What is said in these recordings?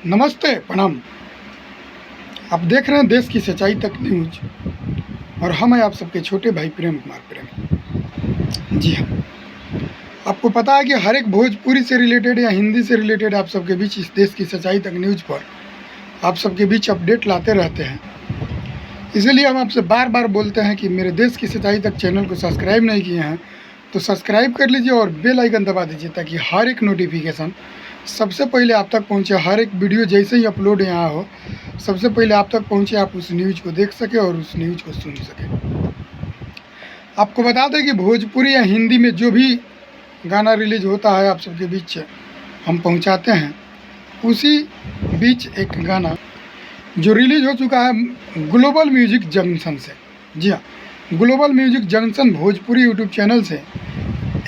नमस्ते, प्रणाम। आप देख रहे हैं देश की सच्चाई तक न्यूज और हम हैं आप सबके छोटे भाई प्रेम कुमार प्रेमी। जी हाँ, आपको पता है कि हर एक भोजपुरी से रिलेटेड या हिंदी से रिलेटेड आप सबके बीच इस देश की सच्चाई तक न्यूज पर आप सबके बीच अपडेट लाते रहते हैं। इसीलिए हम आपसे बार बार बोलते हैं कि मेरे देश की सच्चाई तक चैनल को सब्सक्राइब नहीं किए हैं तो सब्सक्राइब कर लीजिए और बेल आइकन दबा दीजिए ताकि हर एक नोटिफिकेशन सबसे पहले आप तक पहुंचे। हर एक वीडियो जैसे ही अपलोड यहाँ हो सबसे पहले आप तक पहुंचे, आप उस न्यूज़ को देख सके और उस न्यूज़ को सुन सके। आपको बता दें कि भोजपुरी या हिंदी में जो भी गाना रिलीज होता है आप सबके बीच हम पहुंचाते हैं। उसी बीच एक गाना जो रिलीज हो चुका है ग्लोबल म्यूजिक जंक्शन से। जी हाँ, global music junction Bhojpuri YouTube channel से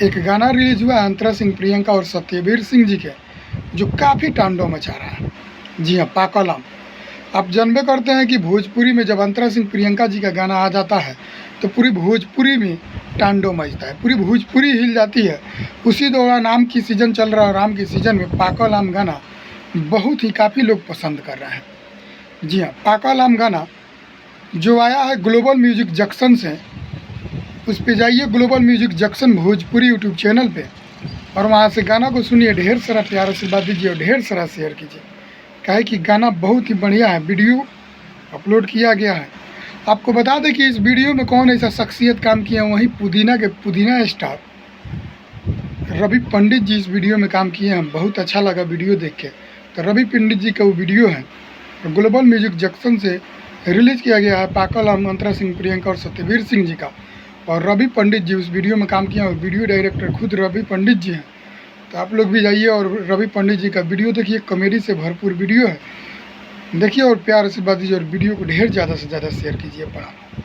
एक गाना रिलीज हुआ है अंतरा सिंह, प्रियंका और सत्यवीर सिंह जी के, जो काफ़ी तांडव मचा रहा है। जी हाँ, पाकलाम। आप जानबे करते हैं कि भोजपुरी में जब अंतरा सिंह प्रियंका जी का गाना आ जाता है तो पूरी भोजपुरी में तांडव मचता है, पूरी भोजपुरी हिल जाती है। उसी दौरान आम की सीज़न चल रहा है और आम की सीज़न में पाकलाम गाना बहुत ही काफ़ी लोग पसंद कर रहे हैं। जी हाँ, पाकलाम गाना जो आया है ग्लोबल म्यूजिक जंक्शन से, उस पे जाइए global music junction Bhojpuri YouTube channel पे और वहाँ से गाना को सुनिए। ढेर सारा प्यार आशीर्वाद दीजिए और ढेर सारा शेयर कीजिए, काहे कि गाना बहुत ही बढ़िया है। वीडियो अपलोड किया गया है। आपको बता दें कि इस वीडियो में कौन ऐसा शख्सियत काम किया, वहीं पुदीना के पुदीना स्टार रवि पंडित जी इस वीडियो में काम किए हैं। बहुत अच्छा लगा वीडियो देख के। तो रवि पंडित जी का वो वीडियो है, ग्लोबल म्यूजिक जंक्शन से रिलीज किया गया है। पाकलाम अंतरा सिंह, प्रियंका और सत्यवीर सिंह जी का, और रवि पंडित जी उस वीडियो में काम किया और वीडियो डायरेक्टर खुद रवि पंडित जी हैं। तो आप लोग भी जाइए और रवि पंडित जी का वीडियो देखिए, कॉमेडी से भरपूर वीडियो है। देखिए और प्यार आशीर्वाद दीजिए और वीडियो को ढेर ज़्यादा से ज़्यादा शेयर कीजिए। प्रणाम।